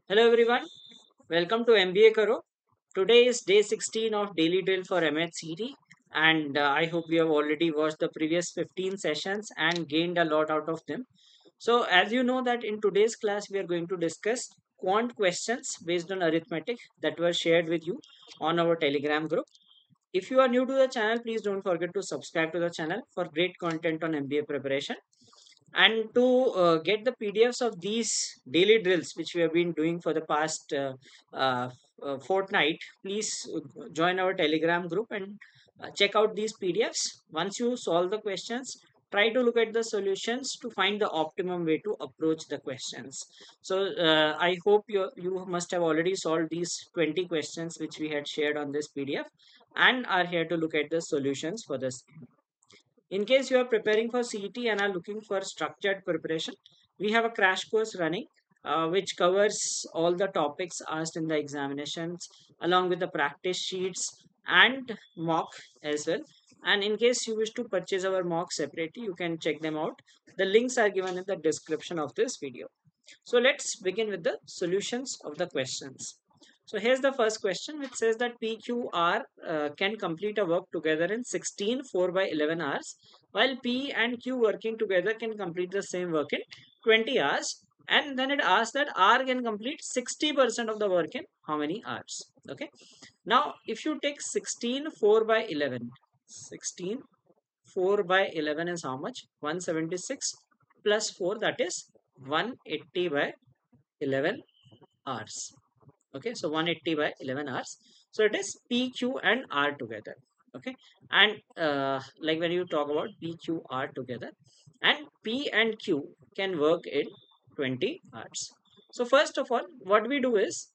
Hello everyone, welcome to MBA Karo. Today is day 16 of daily drill for MHCT and I hope you have already watched the previous 15 sessions and gained a lot out of them. So as you know that in today's class we are going to discuss quant questions based on arithmetic that were shared with you on our Telegram group. If you are new to the channel, please don't forget to subscribe to the channel for great content on MBA preparation. And to get the PDFs of these daily drills, which we have been doing for the past uh, fortnight, please join our Telegram group and check out these PDFs. Once you solve the questions, try to look at the solutions to find the optimum way to approach the questions. So I hope you must have already solved these 20 questions which we had shared on this PDF and are here to look at the solutions for this. In case you are preparing for CET and are looking for structured preparation, we have a crash course running which covers all the topics asked in the examinations along with the practice sheets and mock as well. And in case you wish to purchase our mock separately, you can check them out. The links are given in the description of this video. So let's begin with the solutions of the questions. So here's the first question, which says that PQR can complete a work together in 16 4 by 11 hours, while P and Q working together can complete the same work in 20 hours. And then it asks that R can complete 60% of the work in how many hours? Okay. Now, if you take 16 4 by 11, 16 4 by 11 is how much? 176 plus 4, that is 180 by 11 hours. Okay, so 180 by 11 hours. So it is PQ and R together. Okay, and like when you talk about PQR together, and P and Q can work in 20 hours. So first of all, what we do is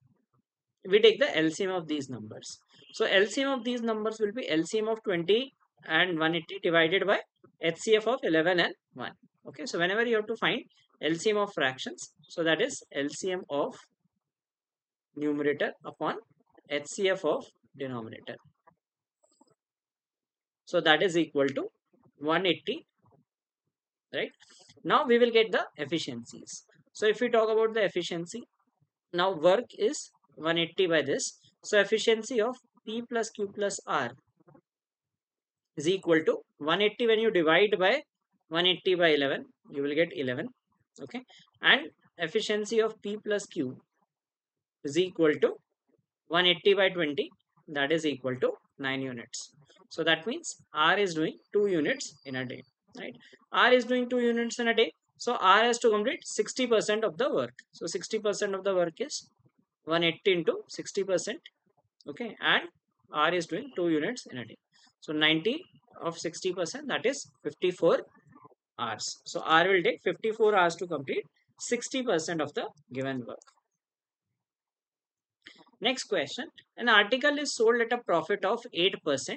we take the LCM of these numbers. So LCM of these numbers will be LCM of 20 and 180 divided by HCF of 11 and 1. Okay, so whenever you have to find LCM of fractions, so that is LCM of numerator upon HCF of denominator. So that is equal to 180, right? Now we will get the efficiencies. So if we talk about the efficiency, now work is 180 by this. So efficiency of P plus Q plus R is equal to 180. When you divide by 180 by 11, you will get 11. Okay, and efficiency of P plus Q is equal to 180 by 20, that is equal to 9 units. So that means R is doing 2 units in a day, right? R is doing 2 units in a day. So R has to complete 60% of the work. So 60% of the work is 180 into 60%. Okay, and R is doing 2 units in a day. So 90 of 60%, that is 54 hours. So R will take 54 hours to complete 60% of the given work. Next question. An article is sold at a profit of 8%.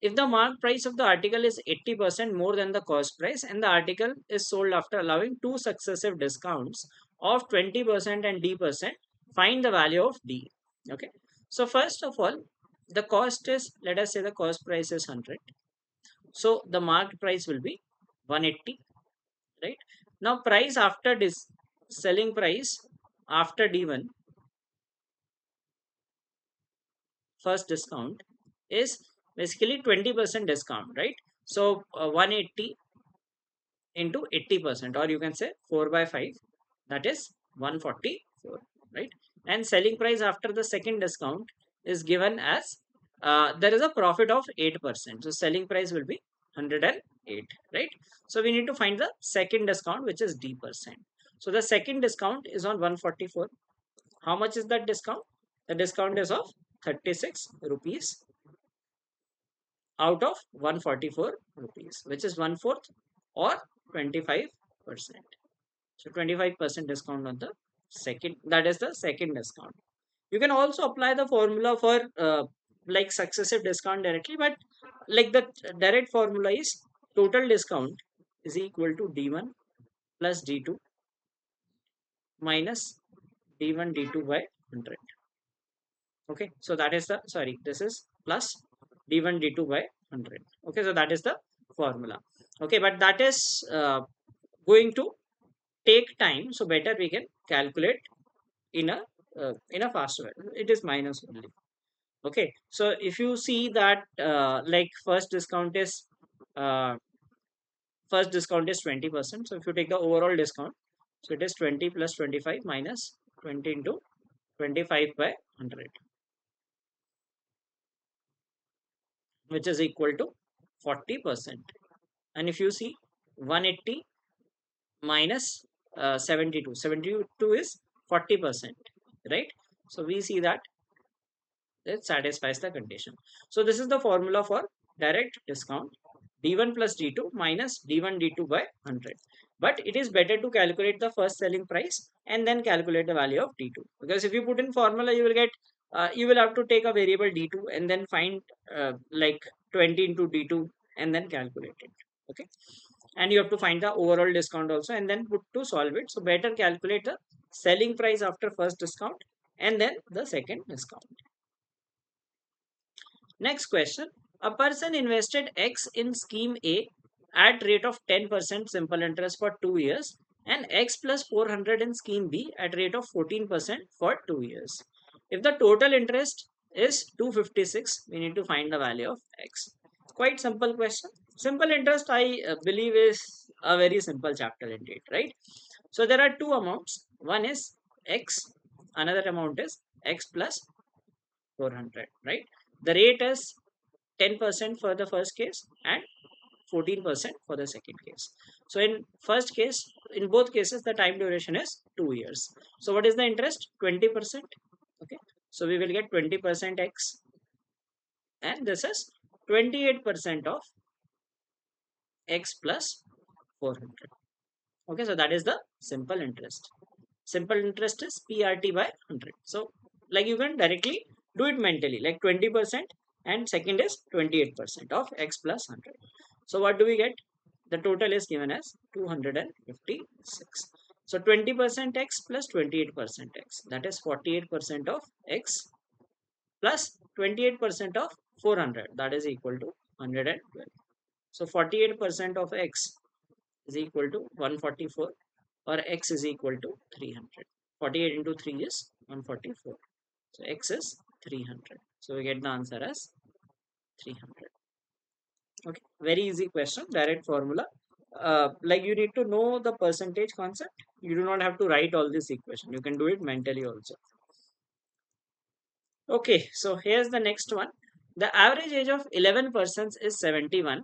If the mark price of the article is 80% more than the cost price and the article is sold after allowing two successive discounts of 20% and D%, find the value of D. Okay. So first of all, the cost is, let us say the cost price is 100. So the marked price will be 180, right? Now price after this selling price after D1 first discount is basically 20% discount, right? So 180 into 80%, or you can say 4 by 5, that is 144, right? And selling price after the second discount is given as there is a profit of 8%. So selling price will be 108, right? So we need to find the second discount, which is D%. So the second discount is on 144. How much is that discount? The discount is of 36 rupees out of 144 rupees, which is 1/4 or 25%. So 25% discount on the second, that is the second discount. You can also apply the formula for like successive discount directly, but like the direct formula is total discount is equal to D1 plus D2 minus D1 D2 by 100. Okay, so that is the, sorry, this is plus d1 d2 by 100. Okay, so that is the formula. Okay, but that is going to take time, so better we can calculate in a faster way. It is minus only. Okay, so if you see that like uh, first discount is 20%. So if you take the overall discount, so it is 20 plus 25 minus 20 into 25 by 100, which is equal to 40%. And if you see 180 minus 72, 72 is 40%, right? So we see that it satisfies the condition. So this is the formula for direct discount, D1 plus D2 minus D1 D2 by 100. But it is better to calculate the first selling price and then calculate the value of D2, because if you put in formula, you will get you will have to take a variable D2 and then find like 20 into D2 and then calculate it. Okay, and you have to find the overall discount also and then put to solve it. So better calculate the selling price after first discount and then the second discount. Next question. A person invested X in scheme A at rate of 10% simple interest for 2 years and X plus 400 in scheme B at rate of 14% for 2 years. If the total interest is 256, we need to find the value of X. Quite simple question. Simple interest, I believe, is a very simple chapter indeed, right? So there are two amounts. One is X, another amount is X plus 400, right? The rate is 10% for the first case and 14% for the second case. So in first case, in both cases, the time duration is 2 years. So what is the interest? 20%. Okay. So we will get 20% X, and this is 28% of X plus 400. Okay. So that is the simple interest. Simple interest is PRT by 100. So like you can directly do it mentally, like 20% and second is 28% of X plus 100. So what do we get? The total is given as 256. So 20% X plus 28% X, that is 48% of X plus 28% of 400, that is equal to 112. So 48% of X is equal to 144, or X is equal to 300. 48 into 3 is 144. So X is 300. So we get the answer as 300. Okay, very easy question, direct formula. Like you need to know the percentage concept. You do not have to write all this equation. You can do it mentally also. Okay, so here's the next one. The average age of 11 persons is 71.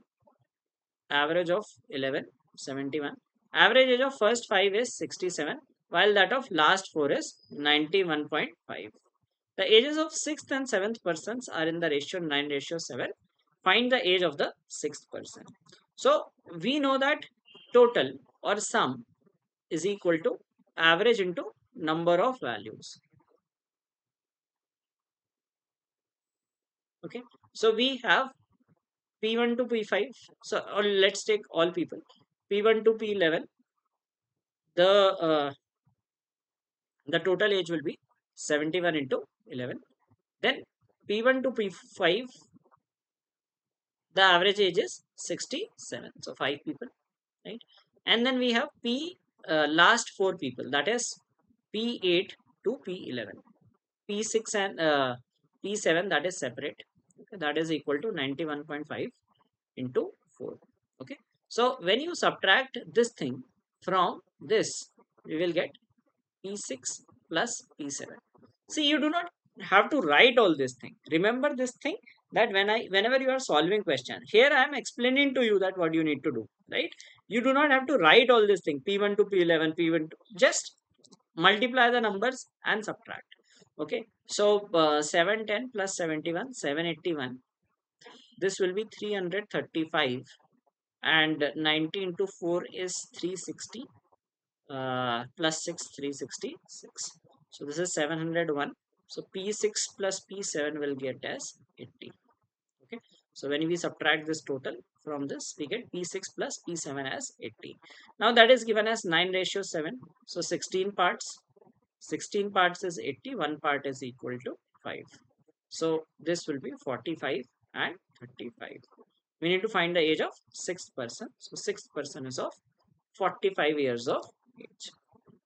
Average of 11, 71. Average age of first 5 is 67, while that of last 4 is 91.5. The ages of 6th and 7th persons are in the ratio 9:7. Find the age of the 6th person. So we know that total or sum is equal to average into number of values. Okay. So we have P1 to P5. So or let's take all people. P1 to P11. The the total age will be 71 into 11. Then P1 to P5, the average age is 67. So 5 people, right? And then we have P last 4 people, that is P8 to P11. P6 and P7, that is separate. Okay, that is equal to 91.5 into 4. Okay. So when you subtract this thing from this, we will get P6 plus P7. See, you do not have to write all this thing. Remember this thing, that whenever you are solving question, here I am explaining to you that what you need to do, right? You do not have to write all this thing, P1 to P11, P1 to, just multiply the numbers and subtract. Okay. So 710 plus 71, 781. This will be 335, and 90 into 4 is 360, plus 6, 366. So this is 701. So P6 plus P7 will get as 80. Okay. So when we subtract this total from this, we get P6 plus P7 as 80. Now that is given as 9:7. So 16 parts. 16 parts is 80. One part is equal to 5. So this will be 45 and 35. We need to find the age of 6th person. So 6th person is of 45 years of age.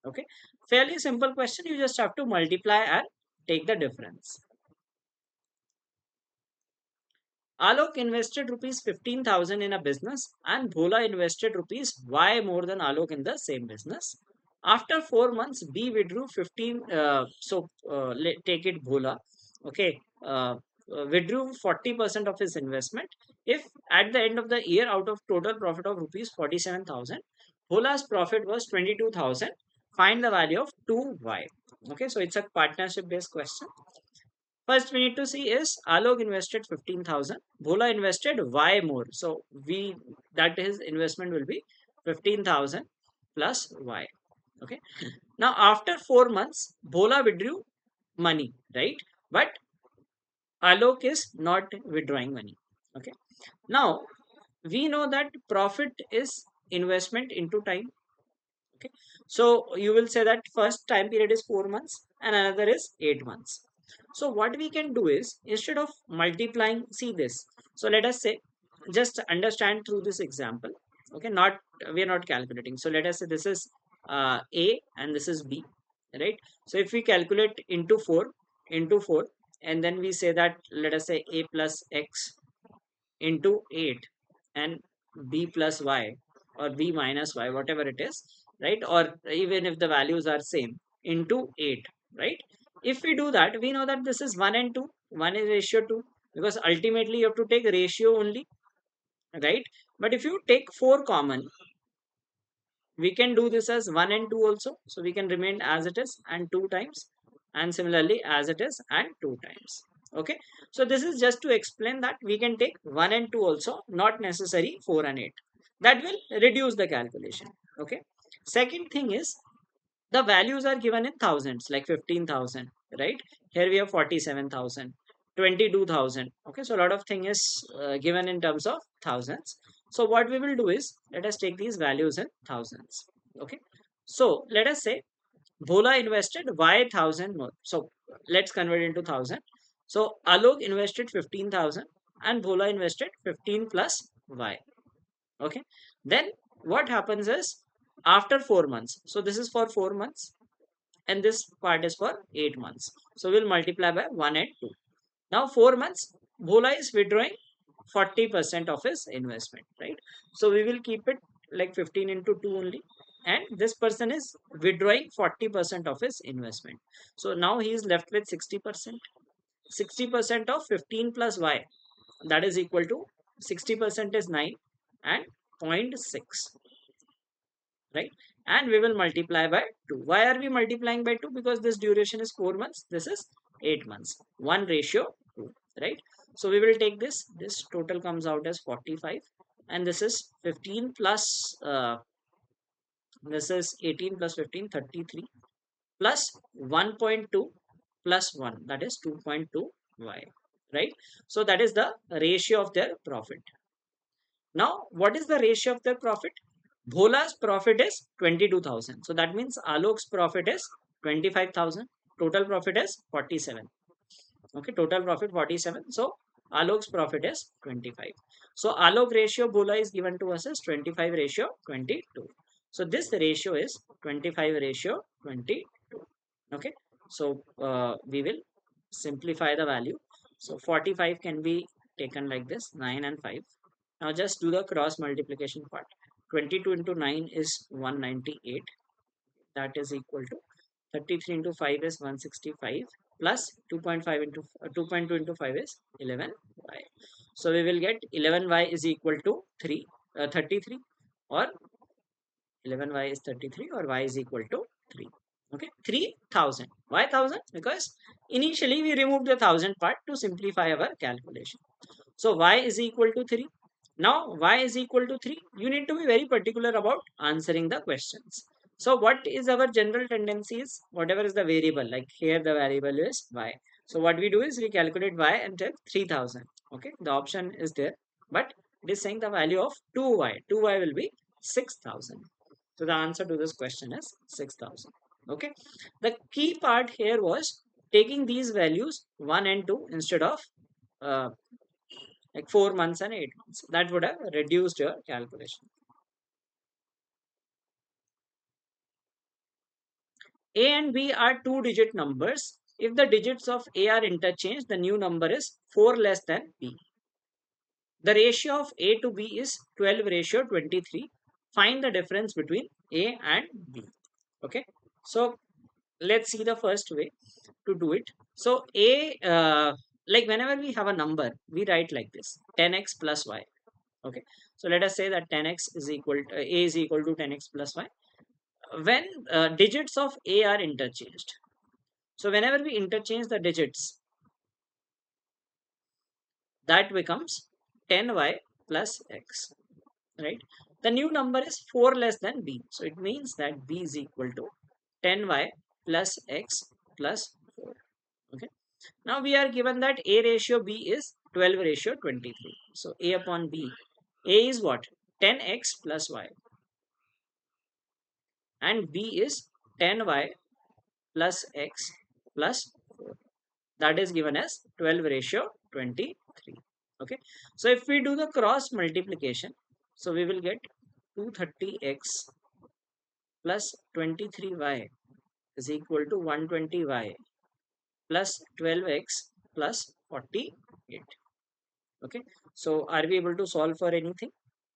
Okay. Fairly simple question. You just have to multiply and take the difference. Alok invested rupees 15,000 in a business and Bhola invested rupees Y more than Alok in the same business. After 4 months, B withdrew 15. Take it Bhola. Okay. Withdrew 40% of his investment. If at the end of the year, out of total profit of rupees 47,000, Bhola's profit was 22,000. Find the value of 2Y. Okay. So it's a partnership based question. First, we need to see is Alok invested 15,000. Bhola invested Y more. So that his investment will be 15,000 plus Y. Okay. Now after 4 months, Bhola withdrew money, right? But Alok is not withdrawing money. Okay. Now we know that profit is investment into time. Okay. So you will say that first time period is 4 months and another is 8 months. So what we can do is instead of multiplying, see this. So let us say, just understand through this example. Okay, not we are not calculating. So let us say this is A and this is B, right? So if we calculate into four, and then we say that let us say A plus X into 8 and B plus Y or B minus Y, whatever it is, right? Or even if the values are same, into 8, right? If we do that, we know that this is 1 and 2. 1 is ratio 2 because ultimately you have to take ratio only, right? But if you take 4 common, we can do this as 1 and 2 also. So we can remain as it is and 2 times, and similarly as it is and 2 times. Okay. So this is just to explain that we can take 1 and 2 also, not necessary 4 and 8. That will reduce the calculation. Okay. Second thing is the values are given in thousands, like 15,000, right? Here we have 47,000, 22,000. Okay, so a lot of thing is given in terms of thousands. So what we will do is let us take these values in thousands. Okay, so let us say Bhola invested Y thousand more. So let's convert into thousand. So Alok invested 15,000 and Bhola invested 15 plus Y. Okay, then what happens is after 4 months, so this is for 4 months and this part is for 8 months, so we'll multiply by 1 and 2. Now 4 months, Bhola is withdrawing 40% of his investment, right? So we will keep it like 15 into 2 only, and this person is withdrawing 40% of his investment. So now he is left with 60%. 60% of 15 plus Y, that is equal to 60% is 9 and 0.6, right? And we will multiply by 2. Why are we multiplying by 2? Because this duration is 4 months, this is 8 months, 1 ratio 2, right? So we will take this total comes out as 45, and this is 15 plus this is 18 plus 15, 33 plus 1.2 plus 1, that is 2.2y, right? So that is the ratio of their profit. Now, what is the ratio of their profit? Bhola's profit is 22,000. So that means Alok's profit is 25,000. Total profit is 47. Okay, total profit 47. So Alok's profit is 25. So Alok ratio Bhola is given to us as 25 ratio 22. So this ratio is 25 ratio 22. Okay, so we will simplify the value. So 45 can be taken like this, 9 and 5. Now just do the cross multiplication part. 22 into 9 is 198. That is equal to 33 into 5 is 165 plus 2.5 into 2.2 into 5 is 11y. So we will get 11y is equal to 33, or 11y is 33, or y is equal to 3. Okay, 3,000. Why 1,000? Because initially we removed the 1,000 part to simplify our calculation. So y is equal to 3. Now y is equal to 3. You need to be very particular about answering the questions. So what is our general tendency is whatever is the variable, like here the variable is y. So what we do is we calculate y and take 3,000. Okay, the option is there, but it is saying the value of 2y. 2y will be 6,000. So the answer to this question is 6,000. Okay, the key part here was taking these values 1 and 2 instead of uh, like 4 months and 8 months. That would have reduced your calculation. A and B are two-digit numbers. If the digits of A are interchanged, the new number is 4 less than B. The ratio of A to B is 12 ratio 23. Find the difference between A and B. Okay. So let's see the first way to do it. So like whenever we have a number, we write like this: 10x plus y. Okay. So let us say that 10x is equal to, A is equal to 10x plus y. When digits of A are interchanged. So whenever we interchange the digits, that becomes 10y plus x, right? The new number is 4 less than b. So it means that b is equal to 10y plus x plus 4. Okay. Now we are given that a ratio b is 12 ratio 23. So a upon b, a is what? 10x plus y and b is 10y plus x plus 4. That is given as 12 ratio 23. Okay. So if we do the cross multiplication, so we will get 230x plus 23y is equal to 120y plus 12x plus 48. Okay. So are we able to solve for anything?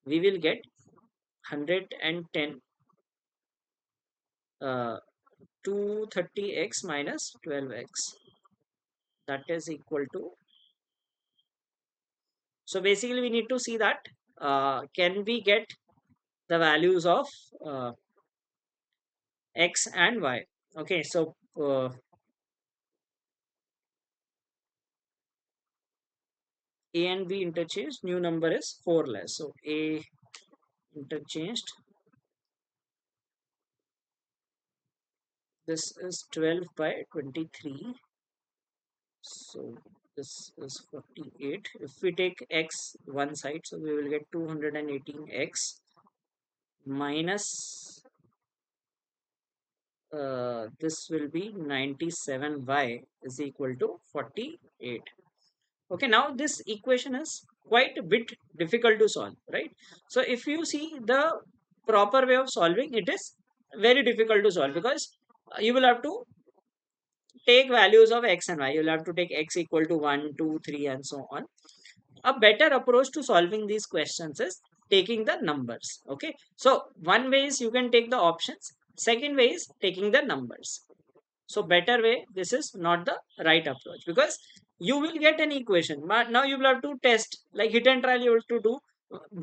We will get 110 230x minus 12x, that is equal to, so basically we need to see that can we get the values of uh, x and y. Okay, so a and b interchanged, new number is 4 less. So a interchanged, this is 12 by 23. So this is 48. If we take x one side, so we will get 218x minus this will be 97y is equal to 48. Okay, now this equation is quite a bit difficult to solve, right? So if you see the proper way of solving, it is very difficult to solve because you will have to take values of x and y. You will have to take x equal to 1, 2, 3 and so on. A better approach to solving these questions is taking the numbers. Okay, so one way is you can take the options. Second way is taking the numbers. So better way, this is not the right approach because you will get an equation, but now you will have to test, like hit and trial you have to do.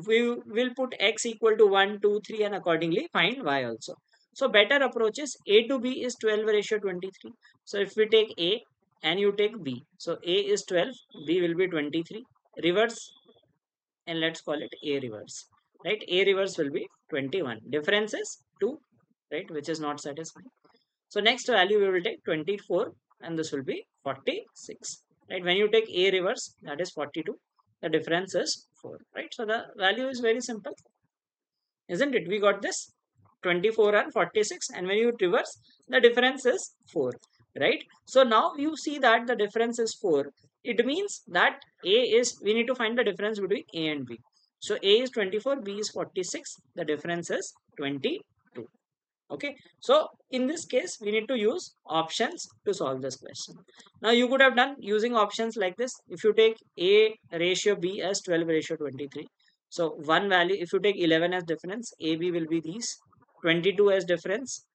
We will put x equal to 1, 2, 3 and accordingly find y also. So better approach is a to b is 12 ratio 23. So if we take a and you take b, so a is 12, b will be 23. Reverse and let's call it a reverse, right? A reverse will be 21. Difference is 2, right? Which is not satisfying. So next value we will take 24 and this will be 46, right? When you take a reverse, that is 42. The difference is 4, right? So the value is very simple, isn't it? We got this 24 and 46, and when you reverse, the difference is 4, right? So now you see that the difference is 4. It means that we need to find the difference between a and b. So a is 24, b is 46. The difference is 22. Okay, so in this case we need to use options to solve this question. Now you could have done using options like this. If you take a ratio b as 12 ratio 23, so one value, if you take 11 as difference, ab will be these, 22 as difference,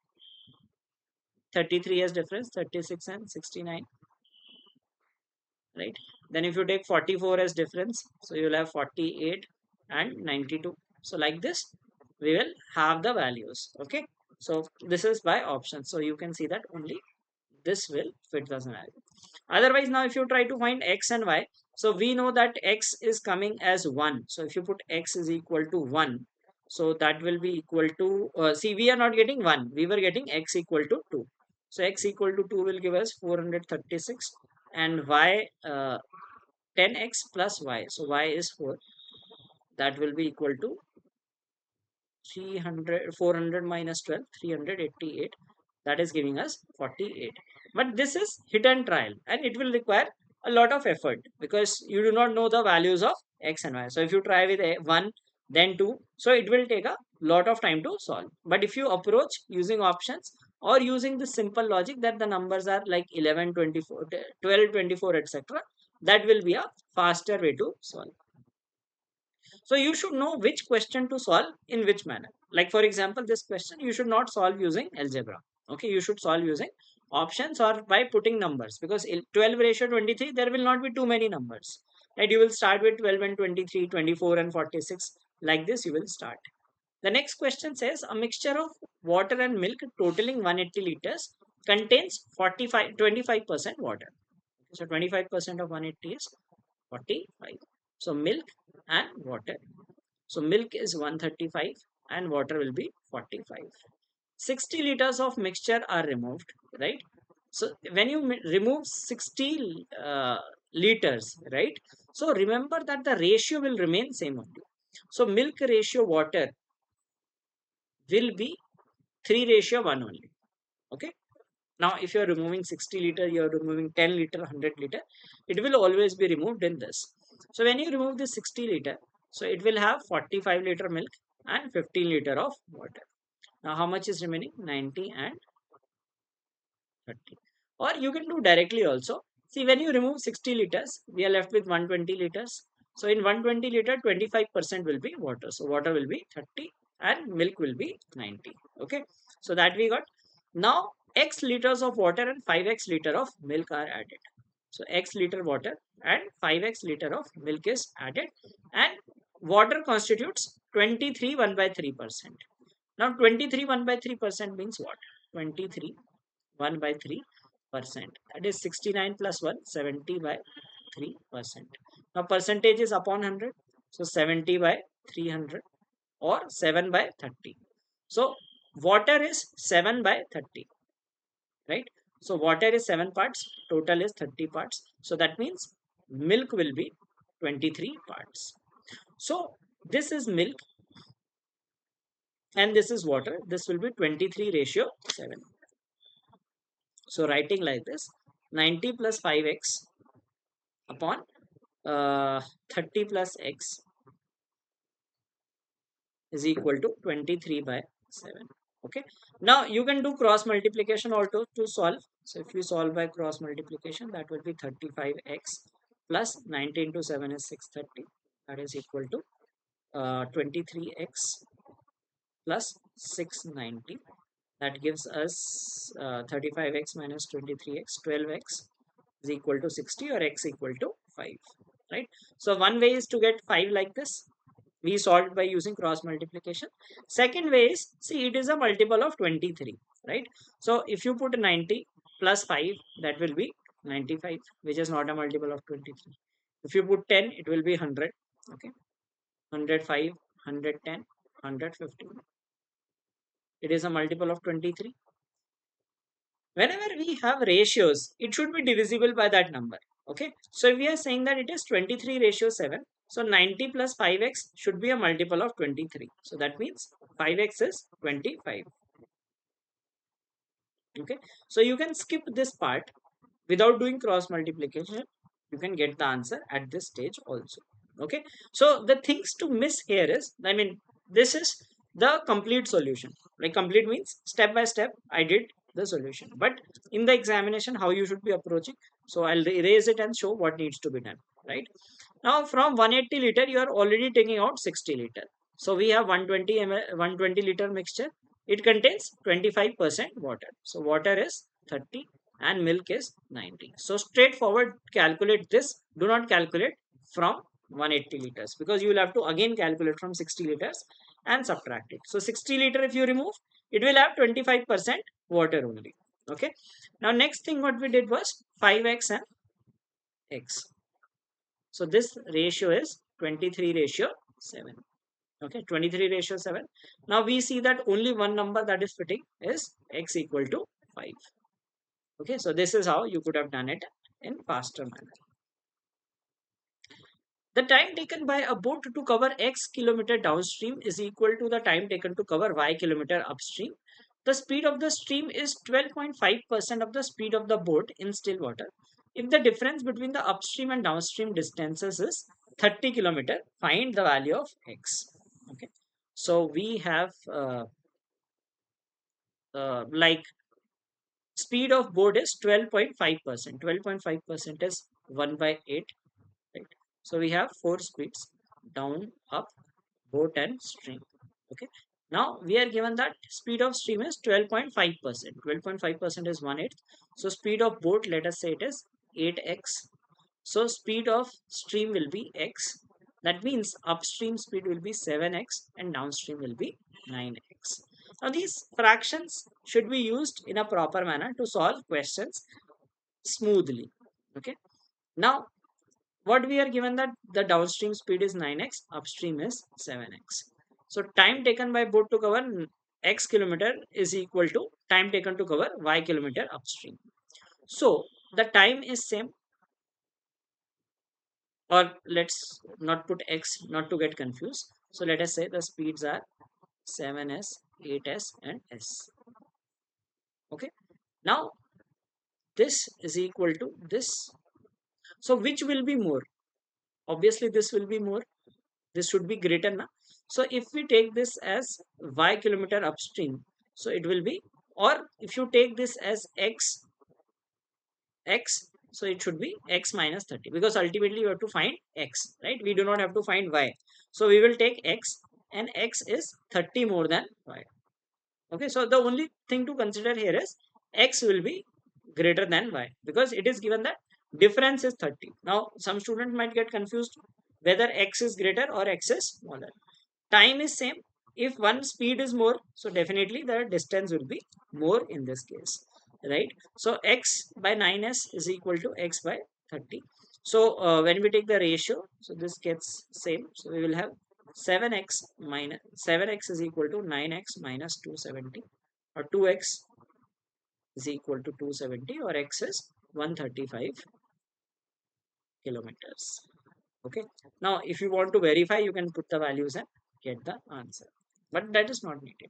33 as difference, 36 and 69, right? Then if you take 44 as difference, so you will have 48 and 92. So like this we will have the values. Okay, so this is by option, so you can see that only this will fit the scenario. Otherwise, now if you try to find x and y, so we know that x is coming as 1. So if you put x is equal to 1, so that will be equal to, see, we are not getting 1, we were getting x equal to 2. So x equal to 2 will give us 436 and y 10x plus y. So y is 4, that will be equal to 300, 400 minus 12, 388. That is giving us 48. But this is hit and trial and it will require a lot of effort because you do not know the values of x and y. So if you try with a 1, then 2, so it will take a lot of time to solve. But if you approach using options, or using the simple logic that the numbers are like 11, 24, 12, 24, etc. That will be a faster way to solve. So you should know which question to solve in which manner. Like for example, this question you should not solve using algebra. Okay, you should solve using options or by putting numbers, because 12 ratio 23, there will not be too many numbers. Right, you will start with 12 and 23, 24 and 46. Like this you will start. The next question says a mixture of water and milk totaling 180 liters contains 25% water. So 25% of 180 is 45. So milk and water. So milk is 135 and water will be 45. 60 liters of mixture are removed, right? So when you remove 60 liters, right? So remember that the ratio will remain same only. So milk ratio water will be 3 ratio 1 only. Okay. Now, if you are removing 60 liter, you are removing 10 liter, 100 liter, it will always be removed in this. So when you remove this 60 liter, so it will have 45 liter milk and 15 liter of water. Now, how much is remaining? 90 and 30. Or you can do directly also. See, when you remove 60 liters, we are left with 120 liters. So in 120 liter, 25% will be water. So water will be 30 and milk will be 90. Okay. So that we got. Now X liters of water and 5x liter of milk are added. So X liter water and 5x liter of milk is added, and water constitutes 23 1 by 3%. Now 23 1 by 3% means what? 23 1 by 3%. That is 69 plus 1, 70 by 3%. Now percentage is upon 100. So 70 by 300 or 7 by 30. So water is 7 by 30, right? So water is 7 parts, total is 30 parts. So that means milk will be 23 parts. So this is milk and this is water. This will be 23 ratio 7. So writing like this, 90 plus 5x upon 30 plus x is equal to 23 by 7. Okay. Now you can do cross multiplication also to solve. So if you solve by cross multiplication, that will be 35x plus 90 into 7 is 630. That is equal to 23x plus 690. That gives us 35x minus 23x, 12x is equal to 60 or x equal to 5. Right. So one way is to get 5 like this. We solved by using cross multiplication. Second way is, see, it is a multiple of 23, right? So if you put 90 plus 5, that will be 95, which is not a multiple of 23. If you put 10, it will be 100. Okay. 105, 110, 115. It is a multiple of 23. Whenever we have ratios, it should be divisible by that number. Okay. So we are saying that it is 23 ratio 7. So 90 plus 5x should be a multiple of 23. So that means 5x is 25. Okay. So you can skip this part without doing cross multiplication. You can get the answer at this stage also. Okay. So the things to miss here is, I mean, this is the complete solution. Like complete means step by step I did the solution. But in the examination, how you should be approaching. So I'll erase it and show what needs to be done. Right. Now from 180 liter, you are already taking out 60 liter. So we have 120 ml, 120 liter mixture. It contains 25% water. So water is 30 and milk is 90. So straightforward calculate this. Do not calculate from 180 liters, because you will have to again calculate from 60 liters and subtract it. So 60 liter if you remove, it will have 25% water only. Okay. Now next thing what we did was 5x and x. So this ratio is 23 ratio 7. Okay, 23 ratio 7. Now we see that only one number that is fitting is x equal to 5. Okay, so this is how you could have done it in faster manner. The time taken by a boat to cover x kilometer downstream is equal to the time taken to cover y kilometer upstream. The speed of the stream is 12.5% of the speed of the boat in still water. If the difference between the upstream and downstream distances is 30 kilometer, find the value of x. Okay, so we have like speed of boat is 12.5%. 12.5% is 1 by 8, right? So we have four speeds: down, up, boat and stream. Okay. Now we are given that speed of stream is 12.5%. 12.5% is 1/8. So speed of boat, let us say it is 8x. So speed of stream will be x. That means upstream speed will be 7x and downstream will be 9x. Now these fractions should be used in a proper manner to solve questions smoothly. Okay. Now what we are given that the downstream speed is 9x, upstream is 7x. So time taken by boat to cover x kilometer is equal to time taken to cover y kilometer upstream. So the time is same, or let's not put x not to get confused. So let us say the speeds are 7s, 8s and s. Okay. Now this is equal to this. So which will be more? Obviously this will be more. This should be greater now. So if we take this as y kilometer upstream, so it will be, or if you take this as x, so it should be x minus 30, because ultimately you have to find x, right? We do not have to find y. So we will take x, and x is 30 more than y. Okay, so the only thing to consider here is x will be greater than y, because it is given that difference is 30. Now some students might get confused whether x is greater or x is smaller. Time is same. If one speed is more, so definitely the distance will be more in this case, right? So x by 9s is equal to x by 30. So when we take the ratio, so this gets same. So we will have 7x minus 7x is equal to 9x minus 270, or 2x is equal to 270, or x is 135 kilometers. Okay. Now if you want to verify, you can put the values and get the answer, but that is not needed.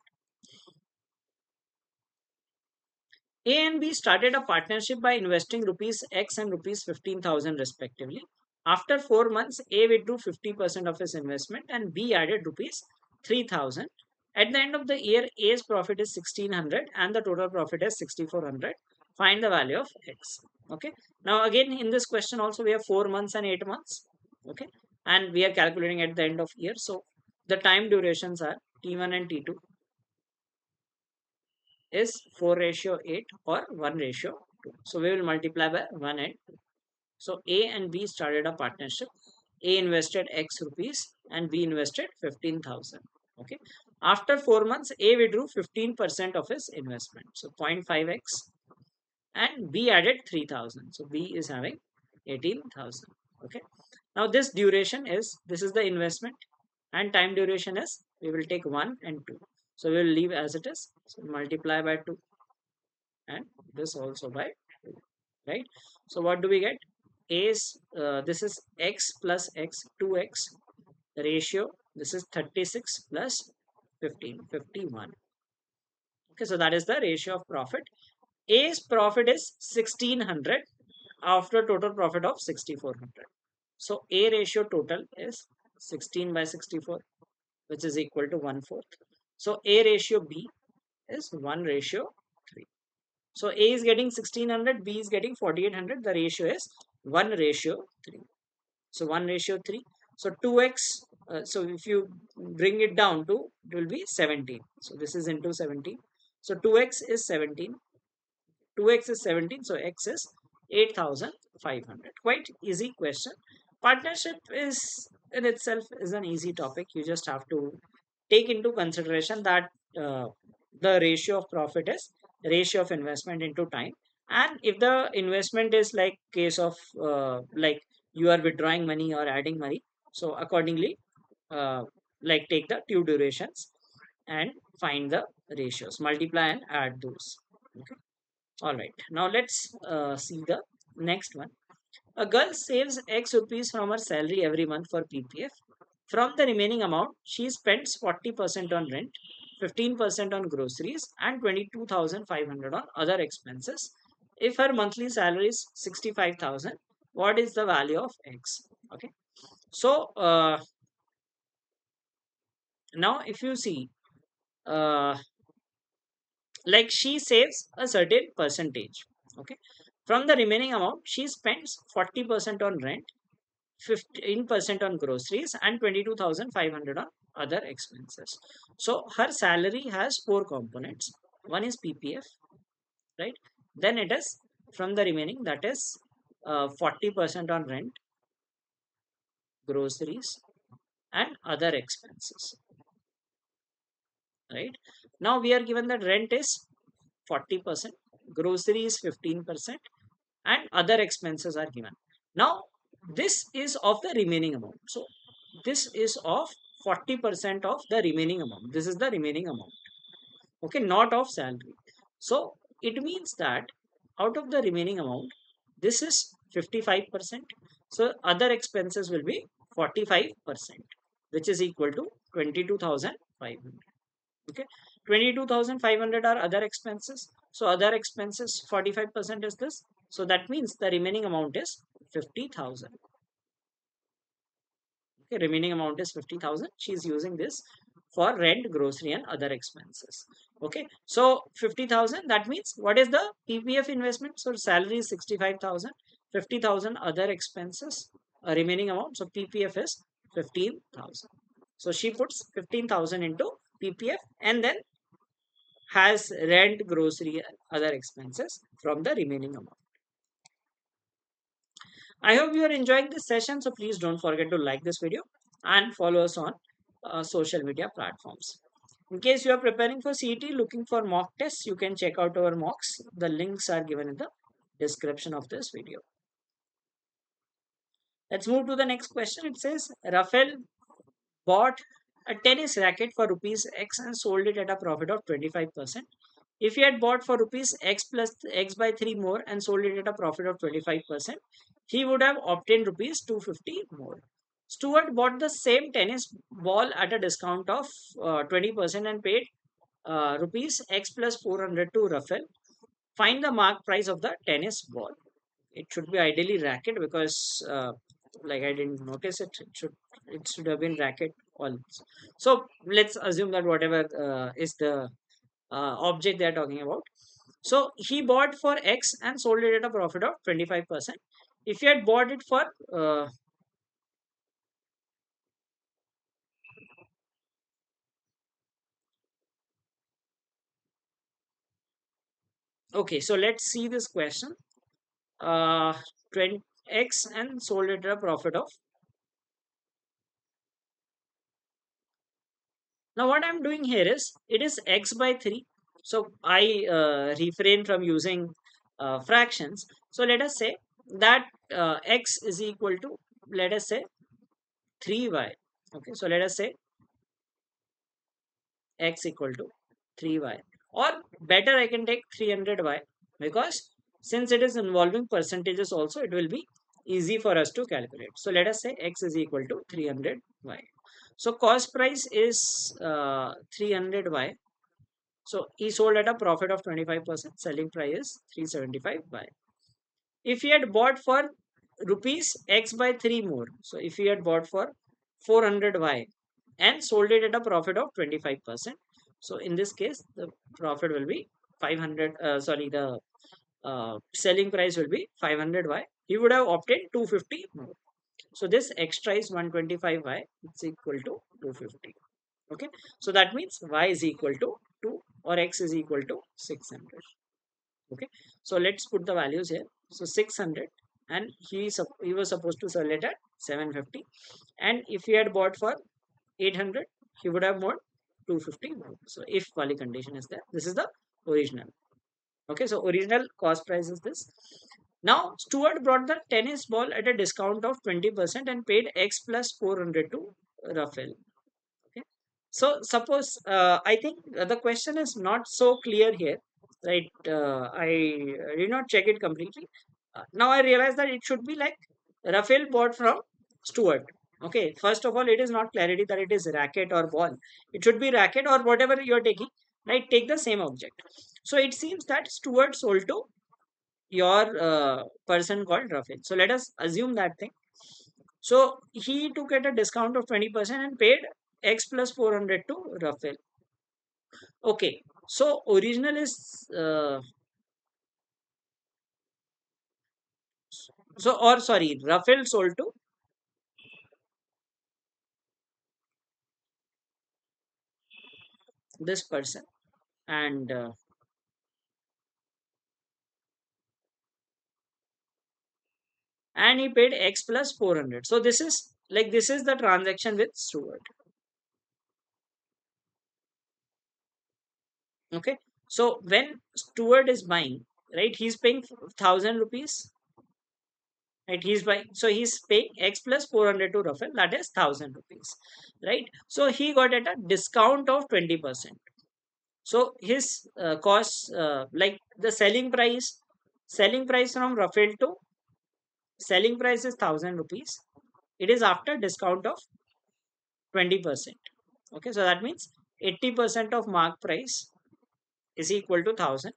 A and B started a partnership by investing rupees X and rupees 15,000 respectively. After 4 months, A withdrew 50% of his investment and B added rupees 3,000. At the end of the year, A's profit is 1,600 and the total profit is 6,400. Find the value of X. Okay. Now again in this question also we have 4 months and 8 months. Okay. And we are calculating at the end of year. So the time durations are T1 and T2 is 4:8 or 1:2. So we will multiply by 1 and 2. So A and B started a partnership. A invested X rupees and B invested 15,000. Okay. After 4 months, A withdrew 15% of his investment. So 0.5x, and B added 3,000. So B is having 18,000. Okay. Now this duration is, this is the investment, and time duration is, we will take 1 and 2. So we will leave as it is. So multiply by 2 and this also by 2, right? So what do we get? A is this is x plus x, 2x ratio. This is 36 plus 15, 51. Okay, so that is the ratio of profit. A's profit is 1,600 after total profit of 6,400. So A ratio total is 16 by 64, which is equal to 1/4. So A ratio B is 1:3. So A is getting 1,600, B is getting 4,800. The ratio is 1:3. So 1:3. So 2x. So if you bring it down to, it will be 17. So this is into 17. So 2x is 17. 2x is 17. So x is 8,500. Quite easy question. Partnership is in itself is an easy topic. You just have to take into consideration that the ratio of profit is ratio of investment into time, and if the investment is like case of like you are withdrawing money or adding money, so accordingly uh, like take the two durations and find the ratios, multiply and add those. Okay. All right, now let's see the next one. A girl saves X rupees from her salary every month for PPF. From the remaining amount, she spends 40% on rent, 15% on groceries, and 22,500 on other expenses. If her monthly salary is 65,000, what is the value of X? Okay. So now if you see, uh, like she saves a certain percentage. Okay, from the remaining amount she spends 40% on rent, 15% on groceries, and 22,500 on other expenses. So her salary has four components. One is ppf, right? Then it is from the remaining, that is 40% on rent, groceries, and other expenses, right? Now we are given that rent is 40%, grocery is 15%, and other expenses are given. Now this is of the remaining amount. So this is of 40% of the remaining amount. This is the remaining amount. Okay, not of salary. So it means that out of the remaining amount, this is 55%. So other expenses will be 45%, which is equal to 22,500. Okay, 22,500 are other expenses. So other expenses 45% is this. So that means the remaining amount is 50,000. Okay, remaining amount is 50,000. She is using this for rent, grocery, and other expenses. Okay, so 50,000, that means what is the ppf investment? So salary is 65,000, 50,000 other expenses, remaining amount. So ppf is 15,000. So she puts 15,000 into ppf and then has rent, grocery, other expenses from the remaining amount. I hope you are enjoying this session. So please don't forget to like this video and follow us on social media platforms. In case you are preparing for CET, looking for mock tests, you can check out our mocks. The links are given in the description of this video. Let's move to the next question. It says Rafael bought a tennis racket for rupees X and sold it at a profit of 25%. If he had bought for rupees X plus X by 3 more and sold it at a profit of 25%, he would have obtained rupees 250 more. Stuart bought the same tennis ball at a discount of 20% and paid rupees X plus 400 to Rafael. Find the mark price of the tennis ball. It should be ideally racket because like I didn't notice it. It should have been racket all. So let's assume that whatever is the object they are talking about. So he bought for X and sold it at a profit of 25%. If you had bought it for okay, so let's see this question. 20 X and sold it at a profit of. Now what I'm doing here is it is X by 3. So I refrain from using fractions. So let us say that X is equal to, let us say, 3y. Okay, so let us say X equal to 3y, or better I can take 300y, because since it is involving percentages also, it will be easy for us to calculate. So let us say X is equal to 300y. So cost price is 300y. So he sold at a profit of 25%. Selling price is 375y. If he had bought for rupees X by 3 more, so if he had bought for 400y and sold it at a profit of 25%, so in this case the profit will be 500, sorry, the selling price will be 500y. He would have obtained 250 more. So this extra is 125y. It's equal to 250. Okay, so that means y is equal to 2 or x is equal to 600. Okay, so let's put the values here. So 600, and he was supposed to sell it at 750, and if he had bought for 800, he would have bought 250 more. So if wali condition is there, this is the original. Okay, so original cost price is this. Now Stuart brought the tennis ball at a discount of 20% and paid X plus 400 to Rafael. Okay, so suppose I think the question is not so clear here, right? I did not check it completely. Now I realize that it should be like Rafael bought from Stuart. Okay, first of all, it is not clarity that it is racket or ball. It should be racket or whatever you are taking, right? Take the same object. So it seems that Stuart sold to your person called Rafael. So let us assume that thing. So he took at a discount of 20% and paid X plus 400 to Rafael. Okay. So original is or sorry, Rafael sold to this person, and he paid X plus 400. So this is the transaction with Stewart. Okay. So when Stewart is buying, right, he's paying 1,000 rupees. Right, he's buying, so he's paying X plus 400 to Rafael, that is 1,000 rupees. Right. So he got at a discount of 20%. So his cost, like the selling price from Rafael to selling price is 1,000 rupees. It is after discount of 20%. Okay, so that means 80% of mark price is equal to 1,000.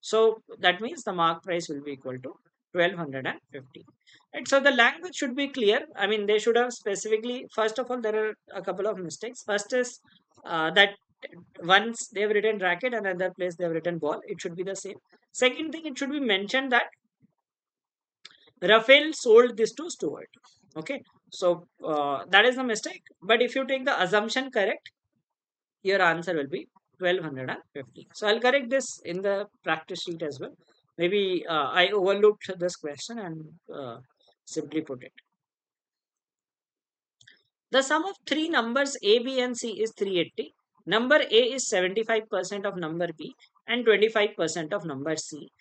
So that means the mark price will be equal to 1,250. Right, so the language should be clear. I mean, they should have specifically, first of all, there are a couple of mistakes. First is that once they have written racket and another place they have written ball, it should be the same. Second thing, it should be mentioned that Rafael sold this to Stewart. Okay, so that is the mistake. But if you take the assumption correct, your answer will be 1,250. So I'll correct this in the practice sheet as well. Maybe I overlooked this question and simply put it. The sum of three numbers A, B, and C is 380. Number A is 75% of number B and 25% of number C.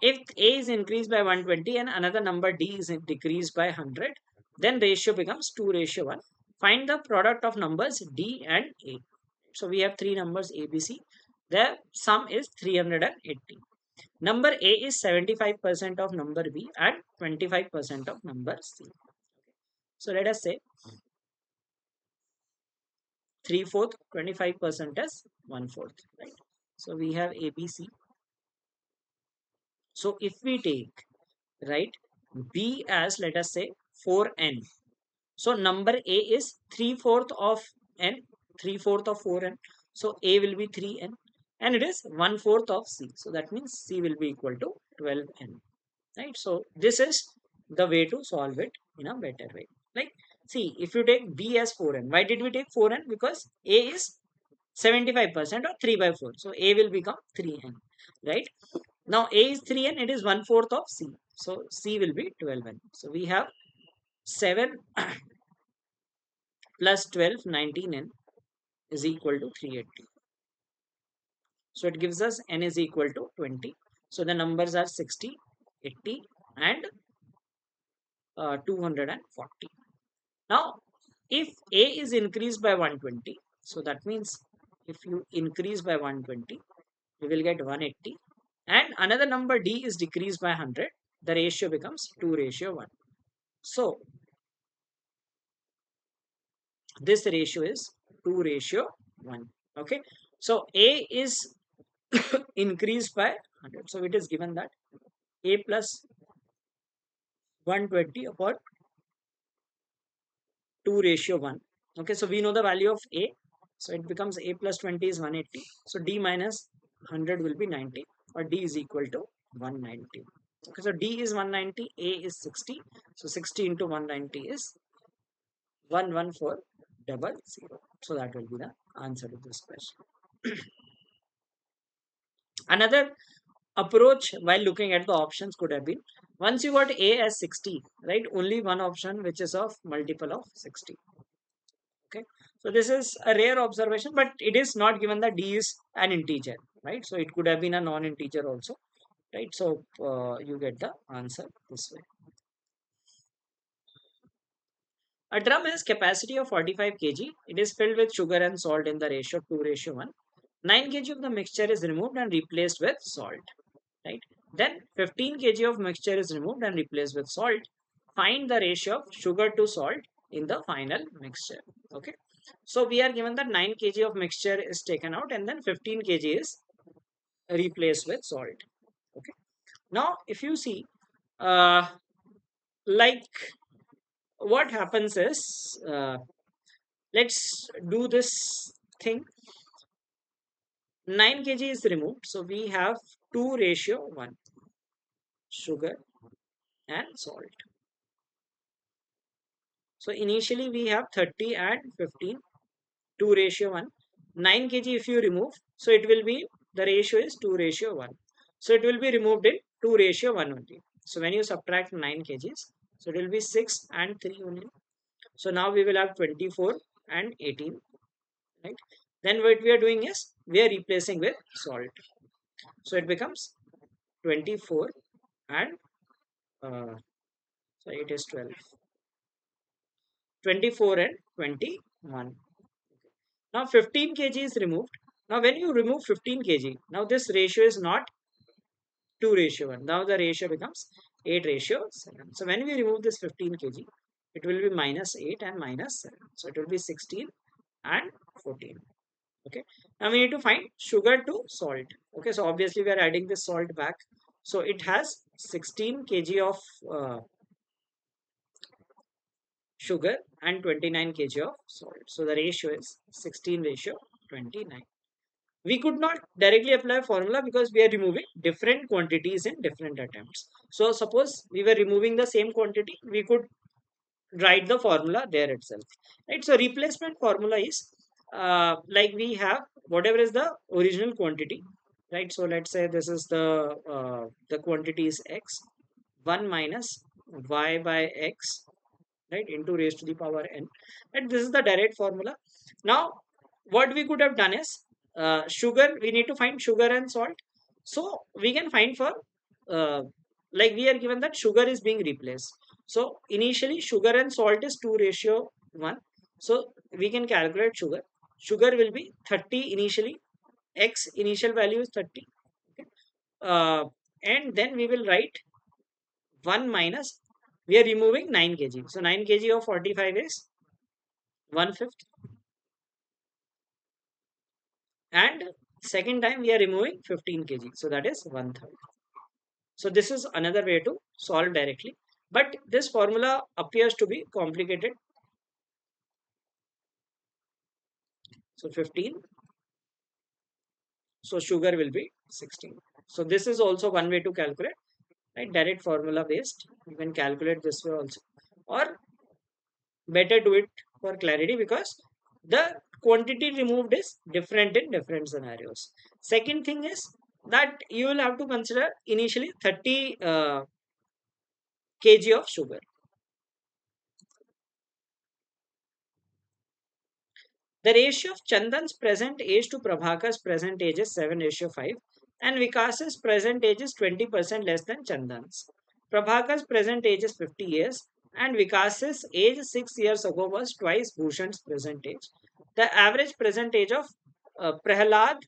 If A is increased by 120 and another number D is decreased by 100, then ratio becomes 2:1. Find the product of numbers D and A. So we have three numbers A, B, C. The sum is 380. Number A is 75% of number B and 25% of number C. So let us say 3/4, 25% is 1/4. Right? So we have A, B, C. So if we take, right, B as, let us say, 4n. So number A is 3/4 of n, 3/4 of 4n. So A will be 3n and it is 1/4 of C. So that means C will be equal to 12n. Right. So this is the way to solve it in a better way. Like, see, if you take B as 4n, why did we take 4n? Because A is 75% or 3 by 4. So A will become 3n. Right. Now A is 3n, it is 1/4 of C. So C will be 12n. So we have 7 plus 12, 19n is equal to 380. So it gives us n is equal to 20. So the numbers are 60, 80 and 240. Now, if A is increased by 120, so that means if you increase by 120, you will get 180. And another number D is decreased by 100, the ratio becomes 2:1. So this ratio is 2:1. Okay. So A is increased by 100. So it is given that A plus 120 upon 2:1. Okay, so we know the value of A. So it becomes A plus 20 is 180. So D minus 100 will be 90, or D is equal to 190. Okay, so D is 190, A is 60. So 60 into 190 is 11400. So that will be the answer to this question. Another approach while looking at the options could have been, once you got A as 60, right, only one option which is of multiple of 60. Okay, so this is a rare observation, but it is not given that D is an integer, right? So it could have been a non-integer also, right? So you get the answer this way. A drum has capacity of 45 kg. It is filled with sugar and salt in the ratio 2:1. 9 kg of the mixture is removed and replaced with salt, right? Then 15 kg of mixture is removed and replaced with salt. Find the ratio of sugar to salt in the final mixture. Okay, so we are given that 9 kg of mixture is taken out and then 15 kg is replaced with salt. Okay, now if you see, uh, like what happens is, let's do this thing. 9 kg is removed. So we have 2:1, sugar and salt. So initially we have 30 and 15, 2:1. 9 kg if you remove, so it will be, the ratio is 2:1. So it will be removed in 2:1 only. So when you subtract 9 kgs, so it will be 6 and 3 only. So now we will have 24 and 18, right? Then what we are doing is we are replacing with salt. So it becomes 24 and so it is 12. 24 and 21. Now 15 kg is removed. Now when you remove 15 kg, now this ratio is not 2:1. Now the ratio becomes 8:7. So when we remove this 15 kg, it will be -8 and -7. So it will be 16 and 14. Okay. Now we need to find sugar to salt. Okay. So obviously we are adding this salt back. So it has 16 kg of sugar and 29 kg of salt. So the ratio is 16:29. We could not directly apply formula because we are removing different quantities in different attempts. So suppose we were removing the same quantity, we could write the formula there itself, right? So replacement formula is like we have whatever is the original quantity, right? So let's say this is the quantity is x, 1 minus y by x, right, into raised to the power n, and this is the direct formula. Now what we could have done is, sugar, we need to find sugar and salt. So we can find for, uh, like we are given that sugar is being replaced. So initially sugar and salt is 2:1. So we can calculate sugar will be 30 initially, x initial value is 30. Okay. uh, and then we will write 1 minus, we are removing 9 kg. So 9 kg of 45 is 1/5. And second time we are removing 15 kg. So that is 1/3. So this is another way to solve directly. But this formula appears to be complicated. So 15. So sugar will be 16. So this is also one way to calculate, right? Direct formula based. You can calculate this way also. Or better do it for clarity, because the quantity removed is different in different scenarios. Second thing is that you will have to consider initially 30 kg of sugar. The ratio of Chandan's present age to Prabhakar's present age is 7:5, and Vikas's present age is 20% less than Chandan's. Prabhakar's present age is 50 years, and Vikas's age 6 years ago was twice Bhushan's present age. The average present age of Prahlad,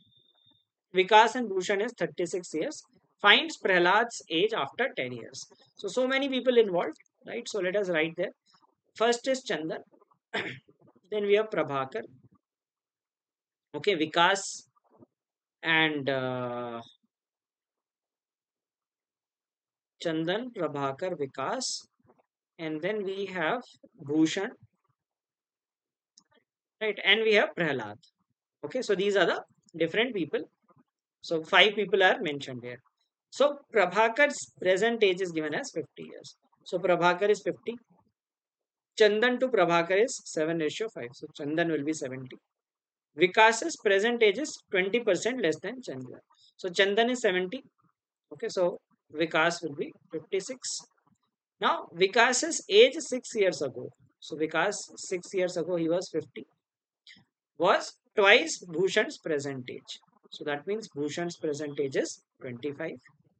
Vikas, and Bhushan is 36 years. Finds Prahlad's age after 10 years. So many people involved, right? So let us write there. First is Chandan, then we have Prabhakar, okay, Vikas, and Chandan, Prabhakar, Vikas, and then we have Bhushan, right, and we have Prahlad. Okay, so these are the different people. So 5 people are mentioned here. So Prabhakar's present age is given as 50 years. So Prabhakar is 50. Chandan to Prabhakar is 7:5. So Chandan will be 70. Vikas's present age is 20% less than Chandan. So Chandan is 70. Okay, so Vikas will be 56. Now Vikas's age 6 years ago. So Vikas 6 years ago he was 50. Was twice Bhushan's present age. So that means Bhushan's present age is 25,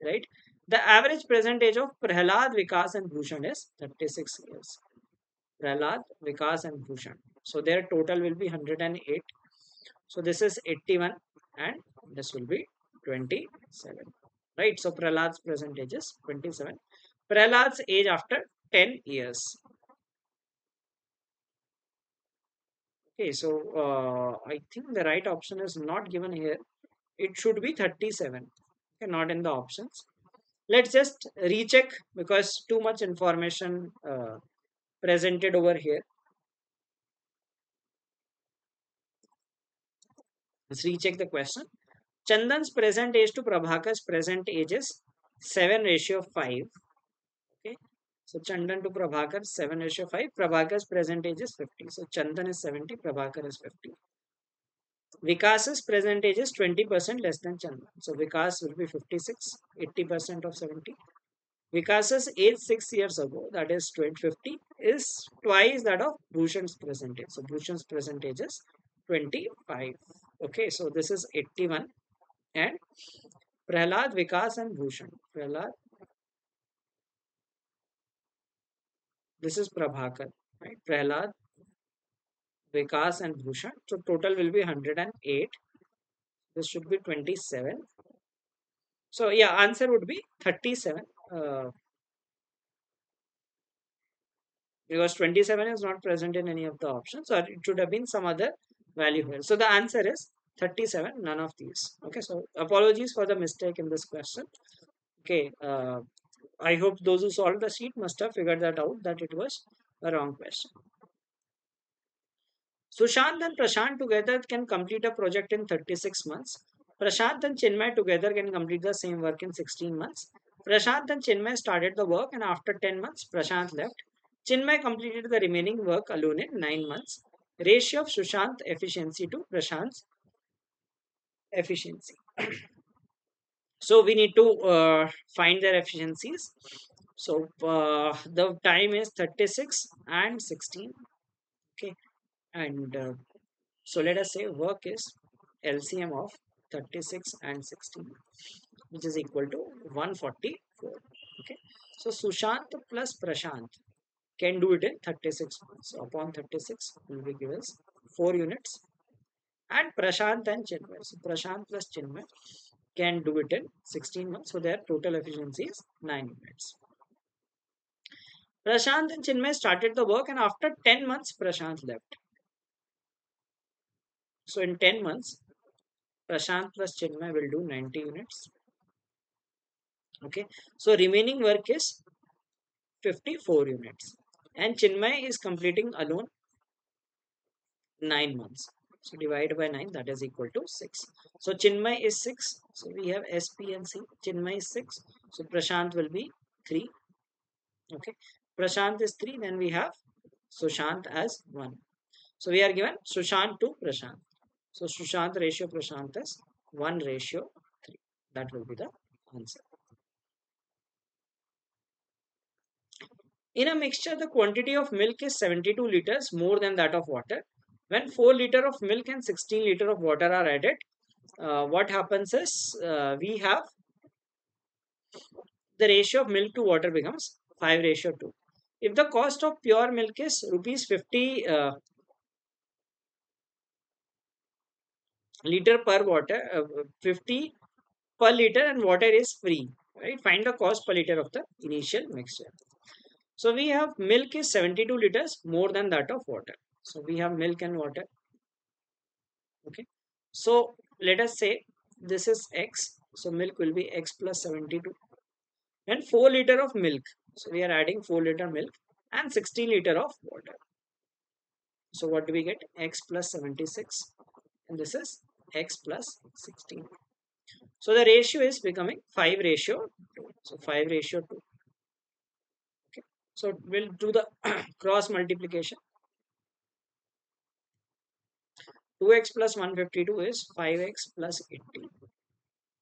right? The average present age of Prahlad, Vikas, and Bhushan is 36 years. Prahlad, Vikas, and Bhushan. So their total will be 108. So this is 81 and this will be 27. Right? So Prahlad's present age is 27. Prahlad's age after 10 years. Okay, so I think the right option is not given here. It should be 37. Okay, not in the options. Let's just recheck because too much information presented over here. Let's recheck the question. Chandan's present age to Prabhakar's present age is 7:5. Okay. So Chandan to Prabhakar 7:5. Prabhakar's present age is 50. So Chandan is 70, Prabhakar is 50. Vikas's present age is 20% less than Chandan. So Vikas will be 56, 80% of 70. Vikas's age 6 years ago, that is 2050, is twice that of Bhushan's present age. So Bhushan's present age is 25. Okay, so this is 81. And Prahlad, Vikas, and Bhushan. Prahlad, this is Prabhakar, right? Prahlad, Vikas, and Bhushan. So total will be 108. This should be 27. So yeah, answer would be 37. Because 27 is not present in any of the options, or it should have been some other value here. So the answer is 37, none of these. Okay, so apologies for the mistake in this question. Okay, I hope those who solved the sheet must have figured that out, that it was a wrong question. Sushant and Prashant together can complete a project in 36 months. Prashant and Chinmay together can complete the same work in 16 months. Prashant and Chinmay started the work, and after 10 months, Prashant left. Chinmay completed the remaining work alone in 9 months. Ratio of Sushant efficiency to Prashant's efficiency. So we need to find their efficiencies. So the time is 36 and 16. Okay, and so let us say work is LCM of 36 and 16, which is equal to 144. Okay, so Sushant plus Prashant can do it in 36 months. So upon 36 will be given 4 units, and Prashant and Chinmay. So Prashant plus Chinmay can do it in 16 months. So their total efficiency is 9 units. Prashant and Chinmay started the work, and after 10 months, Prashant left. So in 10 months, Prashant plus Chinmay will do 90 units. Okay, so remaining work is 54 units, and Chinmay is completing alone 9 months. So divide by 9, that is equal to 6. So Chinmay is 6. So we have S, P, and C. Chinmay is 6. So Prashant will be 3. Okay, Prashant is 3. Then we have Sushant as 1. So we are given Sushant to Prashant. So Sushant ratio Prashant is 1:3. That will be the answer. In a mixture, the quantity of milk is 72 liters more than that of water. When 4 liter of milk and 16 liter of water are added, what happens is we have the ratio of milk to water becomes 5:2. If the cost of pure milk is rupees 50 liter per water, 50 per liter, and water is free, right? Find the cost per liter of the initial mixture. So we have milk is 72 liters more than that of water. So we have milk and water. Okay. So let us say this is X. So milk will be X plus 72. And 4 liter of milk. So we are adding 4 liter milk and 16 liter of water. So what do we get? X plus 76. And this is X plus 16. So the ratio is becoming 5:2. So 5:2. Okay. So we'll do the cross multiplication. 2x plus 152 is 5x plus 80.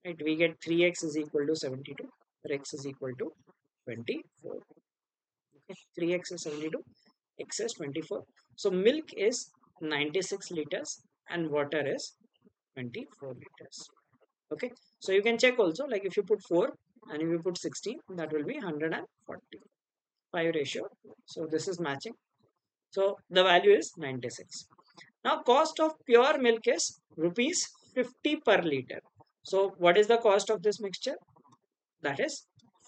Right? We get 3x is equal to 72. X is equal to 24. Okay. 3x is 72. X is 24. So milk is 96 liters and water is 24 liters. Okay. So you can check also, like if you put 4 and if you put 16, that will be 140. 5:. So this is matching. So the value is 96. Now cost of pure milk is rupees 50 per liter. So what is the cost of this mixture? That is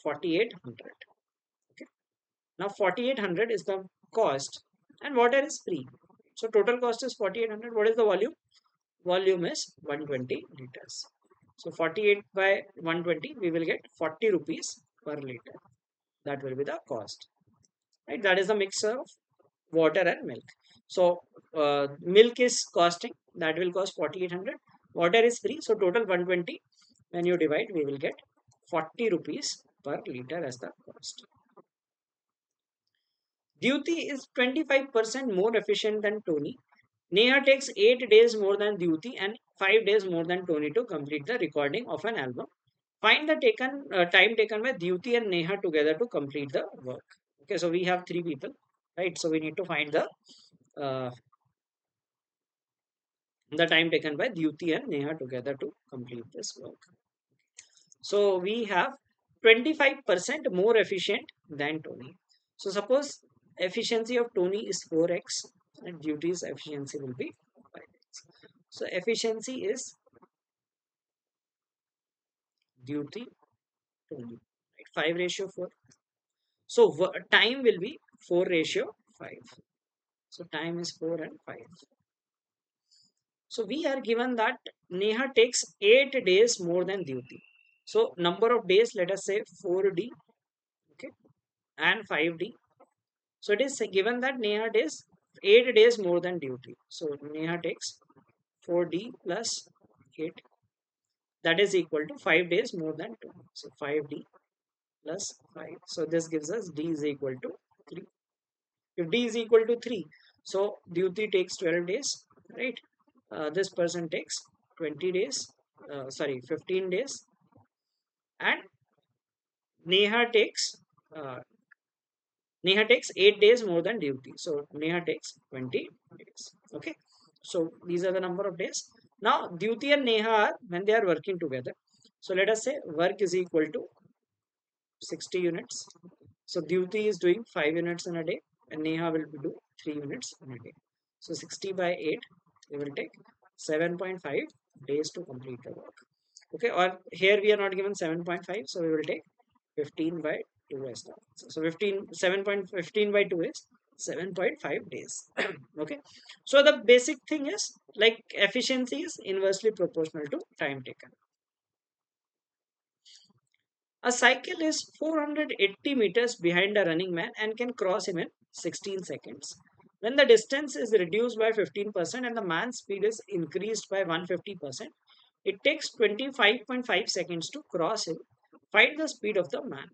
4800. Okay. Now 4800 is the cost and water is free. So total cost is 4800. What is the volume? Volume is 120 liters. So 48 by 120, we will get 40 rupees per liter. That will be the cost. Right? That is the mixture of water and milk. So milk is costing, that will cost 4800. Water is free, so total 120. When you divide, we will get 40 rupees per liter as the cost. Dyuti is 25% more efficient than Tony. Neha takes 8 days more than Dyuti and 5 days more than Tony to complete the recording of an album. Find the time taken by Dyuti and Neha together to complete the work. Okay, so we have 3 people, right? So we need to find uh, the time taken by Dyuti and Neha together to complete this work. So we have 25% more efficient than Tony. So suppose efficiency of Tony is 4x and Dyuti's efficiency will be 5x. So efficiency is Dyuti Tony, right? 5:4. So time will be 4:5. So time is 4 and 5. So we are given that Neha takes 8 days more than Dyuti. So number of days, let us say 4D, okay, and 5D. So it is given that Neha takes 8 days more than Dyuti. So Neha takes 4D plus 8, that is equal to 5 days more than 2. So 5D plus 5. So this gives us D is equal to 3. If D is equal to 3, so Dyuti takes 12 days, right? This person takes 20 days, 15 days, and Neha takes uh, Neha takes 8 days more than Dyuti. So Neha takes 20 days. Okay. So these are the number of days. Now Dyuti and Neha are when they are working together. So let us say work is equal to 60 units. So Dyuti is doing 5 units in a day and Neha will do 3 units in a day. So 60 by 8, they will take 7.5 days to complete the work. Okay, or here we are not given 7.5, so we will take 15 by 2 as the answer. So 7.15 by 2 is 7.5 days. Okay, so the basic thing is like efficiency is inversely proportional to time taken. A cycle is 480 meters behind a running man and can cross him in 16 seconds. When the distance is reduced by 15% and the man's speed is increased by 150%, it takes 25.5 seconds to cross him. Find the speed of the man.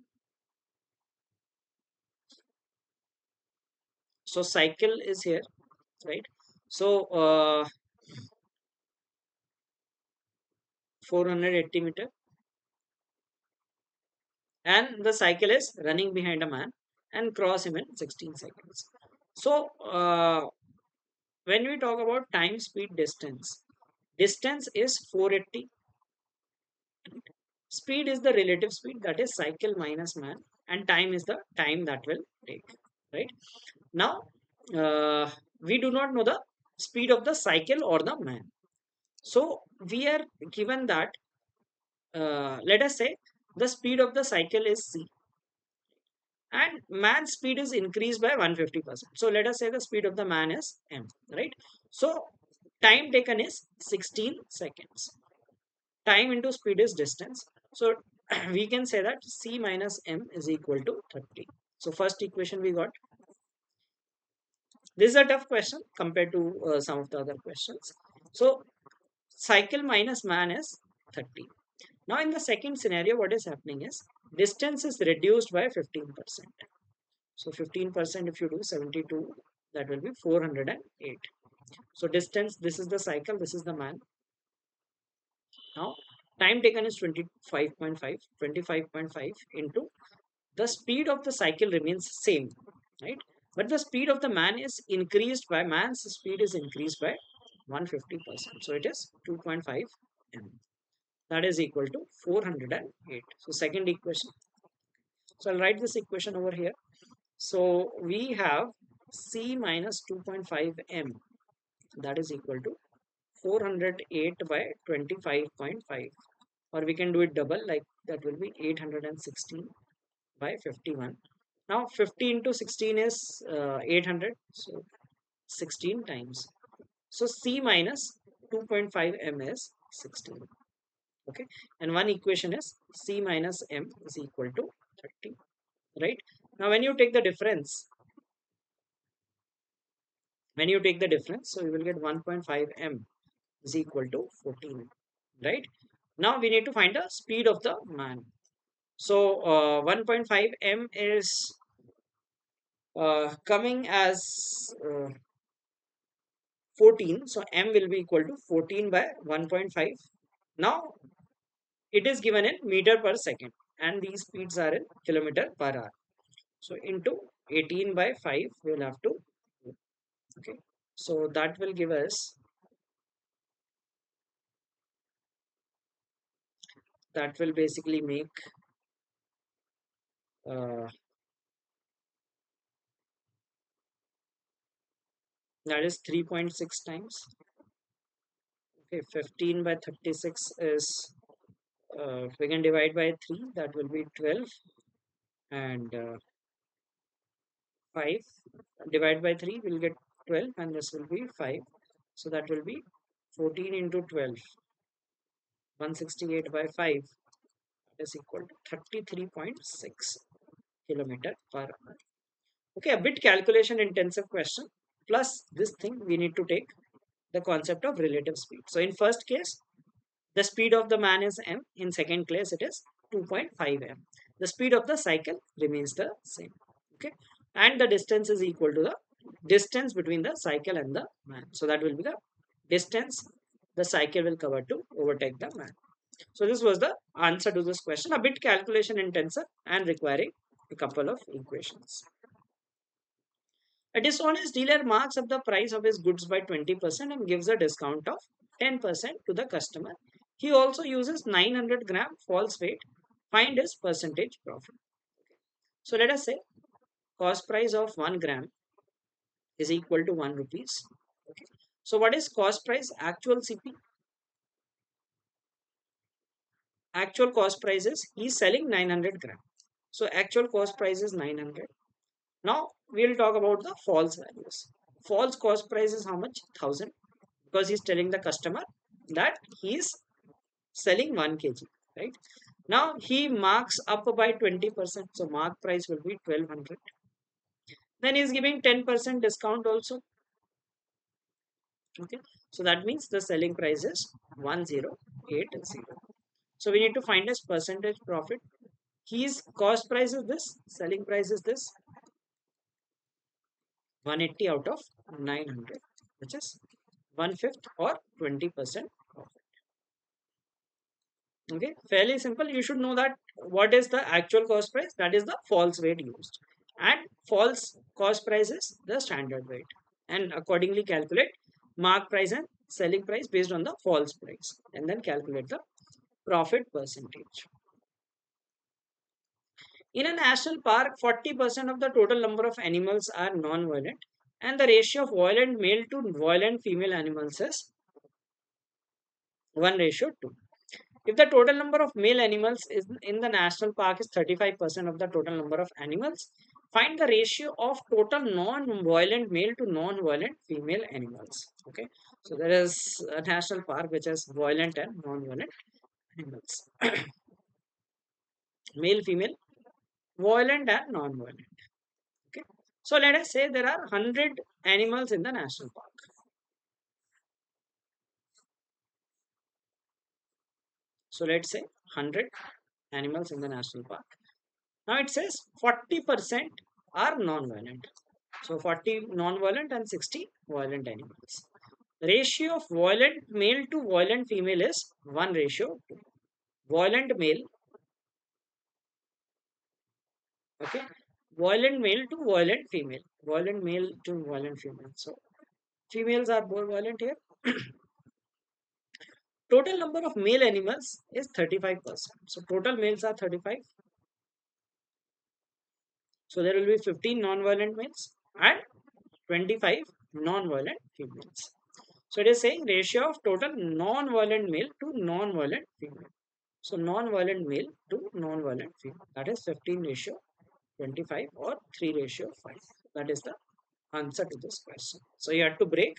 So cycle is here, right? So 480 meter, and the cycle is running behind a man and cross him in 16 seconds. So when we talk about time, speed, distance is 480. Speed is the relative speed, that is cycle minus man, and time is the time that will take, right? Now we do not know the speed of the cycle or the man. So we are given that let us say the speed of the cycle is c and man's speed is increased by 150%. So let us say the speed of the man is m, right? So time taken is 16 seconds. Time into speed is distance. So we can say that c minus m is equal to 30. So first equation we got. This is a tough question compared to some of the other questions. So cycle minus man is 30. Now in the second scenario, what is happening is distance is reduced by 15%. So 15% if you do 72, that will be 408. So distance, this is the cycle, this is the man. Now time taken is 25.5, 25.5 into the speed of the cycle remains same, right? But the speed of the man is increased by, man's speed is increased by 150%. So it is 2.5 m. That is equal to 408. So second equation. So I'll write this equation over here. So we have c minus 2.5 m, that is equal to 408 by 25.5, or we can do it double, like that will be 816 by 51. Now 50 into 16 is 800, so 16 times. So c minus 2.5 m is 16. Okay, and one equation is c minus m is equal to 30, right? Now when you take the difference, so you will get 1.5 m, is equal to 14, right? Now we need to find the speed of the man. So 1.5 m is coming as 14. So m will be equal to 14 by 1.5. Now it is given in meter per second and these speeds are in kilometer per hour. So into 18 by 5 we will have to, okay. So that will give us, that will basically make uh, that is 3.6 times. Okay, 15 by 36 is we can divide by 3, that will be 12, and 5 divide by 3 will get 12 and this will be 5. So that will be 14 into 12, 168 by 5 is equal to 33.6 kilometer per hour. Okay, a bit calculation intensive question. Plus this thing we need to take the concept of relative speed. So in first case, the speed of the man is m. In second case, it is 2.5 m. The speed of the cycle remains the same. Okay, and the distance is equal to the distance between the cycle and the man. So that will be the distance the cycle will cover to overtake the man. So this was the answer to this question. A bit calculation intensive and requiring a couple of equations. A dishonest dealer marks up the price of his goods by 20% and gives a discount of 10% to the customer. He also uses 900-gram false weight. Find his percentage profit. So let us say cost price of 1 gram is equal to 1 rupees. Okay. So what is cost price? Actual CP. Actual cost price is he is selling 900 gram. So actual cost price is 900. Now we will talk about the false values. False cost price is how much? 1000, because he's telling the customer that he is selling 1 kg, right? Now he marks up by 20%, so mark price will be 1200. Then he's giving 10% discount also. Okay, so that means the selling price is 1080. So we need to find his percentage profit. His cost price is this, selling price is this, 180 out of 900, which is 1/5 or 20% profit. Okay, fairly simple. You should know that what is the actual cost price, that is the false weight used, and false cost price is the standard weight, and accordingly calculate mark price and selling price based on the false price and then calculate the profit percentage. In a national park, 40% of the total number of animals are non-violent and the ratio of violent male to violent female animals is 1:2. If the total number of male animals is in the national park is 35% of the total number of animals, find the ratio of total non-violent male to non-violent female animals. Okay, so there is a national park which has violent and non-violent animals. Male, female, violent and non-violent. Okay, so let us say there are 100 animals in the national park. So let's say 100 animals in the national park. Now it says 40% are non-violent. So 40 non-violent and 60 violent animals. Ratio of violent male to violent female is 1:2. Violent male, okay, violent male to violent female. Violent male to violent female. So females are more violent here. Total number of male animals is 35%. So total males are 35. So there will be 15 non-violent males and 25 non-violent females. So it is saying ratio of total non-violent male to non-violent female. So non-violent male to non-violent female. That is 15:25 or 3:5. That is the answer to this question. So you have to break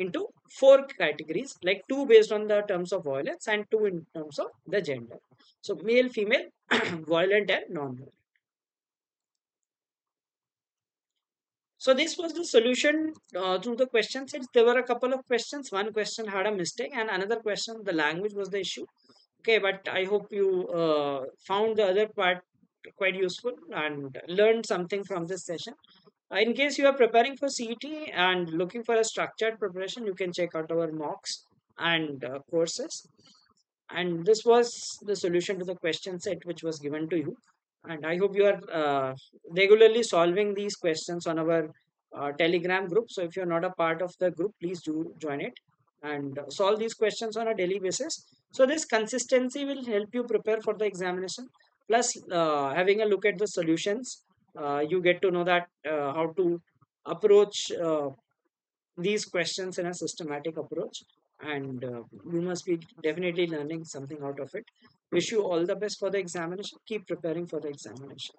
into 4 categories, like 2 based on the terms of violence and 2 in terms of the gender. So male, female, violent and non-violent. So this was the solution through the question sets. There were a couple of questions. One question had a mistake, and another question, the language was the issue. Okay, but I hope you found the other part quite useful and learned something from this session. In case you are preparing for CET and looking for a structured preparation, you can check out our mocks and courses. And this was the solution to the question set which was given to you. And I hope you are regularly solving these questions on our Telegram group. So if you're not a part of the group, please do join it and solve these questions on a daily basis. So this consistency will help you prepare for the examination. Plus, having a look at the solutions, you get to know that how to approach these questions in a systematic approach, and you must be definitely learning something out of it. Wish you all the best for the examination. Keep preparing for the examination.